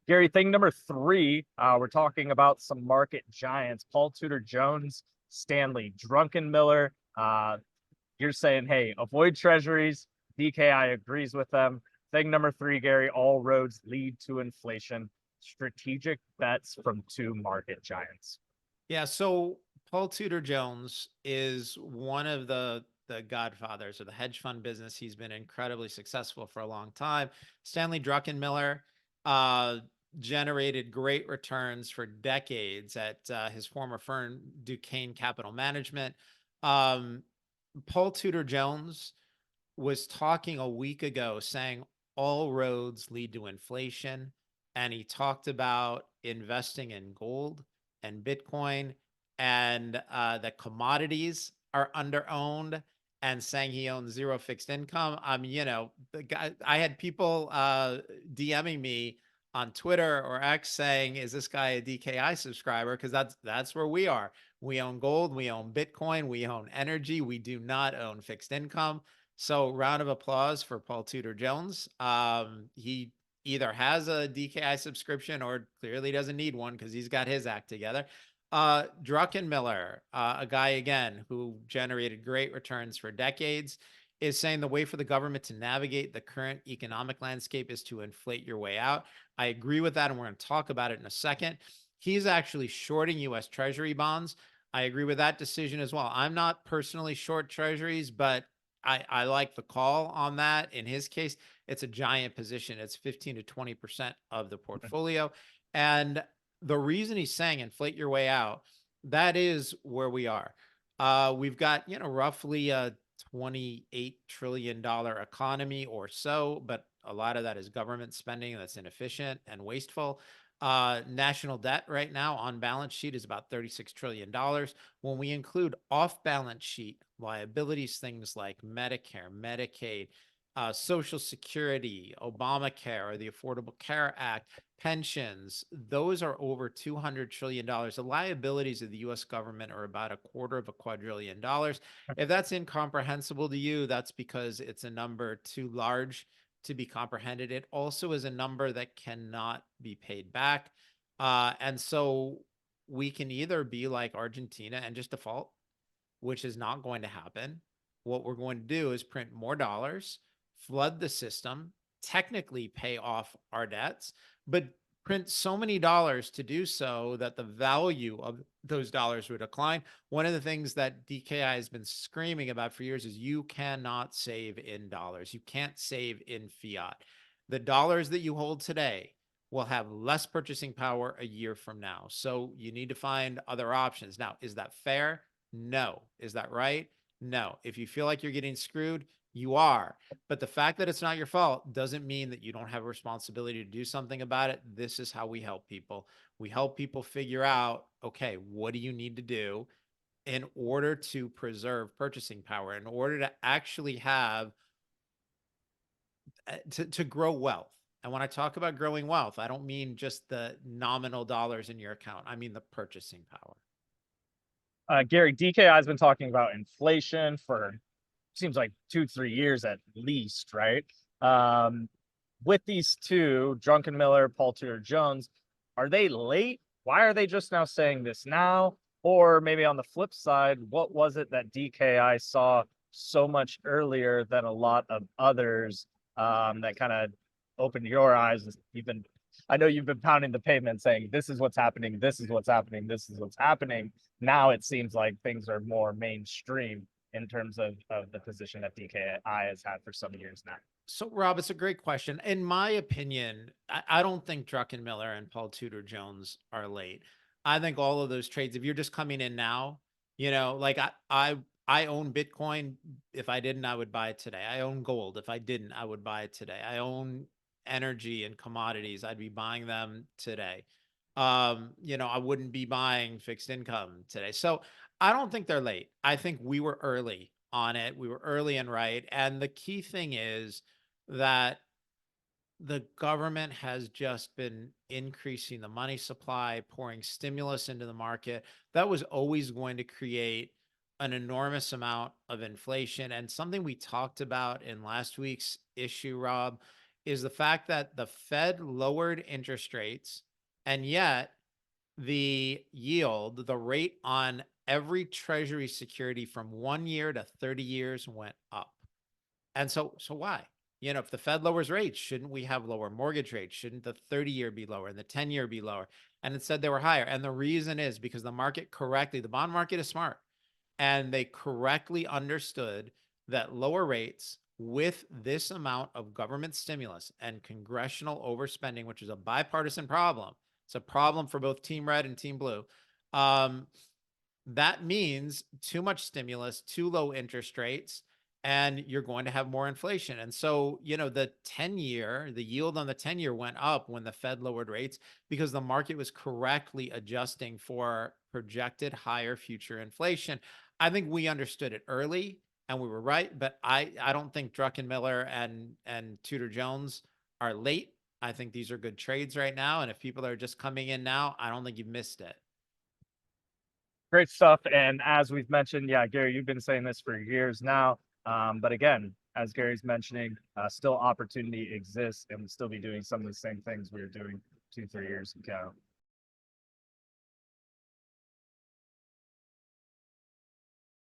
Gary, thing number three, we're talking about some market giants, Paul Tudor Jones, Stanley Druckenmiller. You're saying, hey, avoid treasuries. DKI agrees with them. Thing number three, Gary, all roads lead to inflation. Strategic bets from two market giants. Yeah, so Paul Tudor Jones is one of the godfathers of the hedge fund business. He's been incredibly successful for a long time. Stanley Druckenmiller generated great returns for decades at his former firm, Duquesne Capital Management. Paul Tudor Jones was talking a week ago saying all roads lead to inflation. And he talked about investing in gold and Bitcoin and that commodities are underowned and saying he owns zero fixed income. The guy, I had people DMing me on Twitter or X saying, is this guy a DKI subscriber? Because that's where we are. We own gold, we own Bitcoin, we own energy. We do not own fixed income. So round of applause for Paul Tudor Jones. He either has a DKI subscription or clearly doesn't need one because he's got his act together. Druckenmiller, a guy again who generated great returns for decades, is saying the way for the government to navigate the current economic landscape is to inflate your way out. I agree with that, and we're going to talk about it in a second. He's actually shorting U.S. Treasury bonds. I agree with that decision as well. I'm not personally short Treasuries, but I like the call on that. In his case, it's a giant position. It's 15 to 20% of the portfolio. And the reason he's saying inflate your way out, that is where we are. We've got, roughly a $28 trillion economy or so, but a lot of that is government spending that's inefficient and wasteful. National debt right now on balance sheet is about $36 trillion. When we include off balance sheet liabilities, things like Medicare, Medicaid, Social Security, Obamacare, or the Affordable Care Act, pensions, those are over $200 trillion. The liabilities of the U.S. government are about $250 billion. If that's incomprehensible to you, that's because it's a number too large to be comprehended. It also is a number that cannot be paid back. And so we can either be like Argentina and just default, which is not going to happen. What we're going to do is print more dollars, flood the system, technically pay off our debts, but print so many dollars to do so that the value of those dollars would decline. One of the things that DKI has been screaming about for years is you cannot save in dollars. You can't save in fiat. The dollars that you hold today will have less purchasing power a year from now. So you need to find other options. Now, is that fair? No. Is that right? No. If you feel like you're getting screwed, you are. But the fact that it's not your fault doesn't mean that you don't have a responsibility to do something about it. This is how we help people. We help people figure out, okay, what do you need to do in order to preserve purchasing power, in order to actually have, to grow wealth. And when I talk about growing wealth, I don't mean just the nominal dollars in your account. I mean the purchasing power. Gary, DKI has been talking about inflation for seems like 2-3 years at least, right? With these two, Druckenmiller, Paul Tudor Jones, are they late? Why are they just now saying this now? Or maybe on the flip side, what was it that DKI saw so much earlier than a lot of others that kind of opened your eyes? I know you've been pounding the pavement saying, this is what's happening, this is what's happening, this is what's happening. Now it seems like things are more mainstream in terms of the position that DKI has had for some years now. So, Rob, it's a great question. In my opinion, I don't think Druckenmiller and Paul Tudor Jones are late. I think all of those trades, if you're just coming in now, like I own Bitcoin. If I didn't, I would buy it today. I own gold. If I didn't, I would buy it today. I own energy and commodities. I'd be buying them today. I wouldn't be buying fixed income today. So I don't think they're late. I think we were early on it. We were early and right. And the key thing is that the government has just been increasing the money supply, pouring stimulus into the market. That was always going to create an enormous amount of inflation. And something we talked about in last week's issue, Rob, is the fact that the Fed lowered interest rates, and yet the yield, the rate on every Treasury security from 1 year to 30 years went up. And so why? You know, if the Fed lowers rates, shouldn't we have lower mortgage rates? Shouldn't the 30-year be lower and the 10-year be lower? And instead they were higher. And the reason is because the market correctly, the bond market is smart, and they correctly understood that lower rates with this amount of government stimulus and congressional overspending, which is a bipartisan problem. It's a problem for both Team Red and Team Blue. That means too much stimulus, too low interest rates, and you're going to have more inflation. And so, you know, the 10-year, the yield on the 10-year went up when the Fed lowered rates because the market was correctly adjusting for projected higher future inflation. I think we understood it early and we were right, but I don't think Druckenmiller and Tudor Jones are late. I think these are good trades right now. And if people are just coming in now, I don't think you've missed it. Great stuff. And as we've mentioned, yeah, Gary, you've been saying this for years now. But again, as Gary's mentioning, still opportunity exists, and we'll still be doing some of the same things we were doing 2-3 years ago.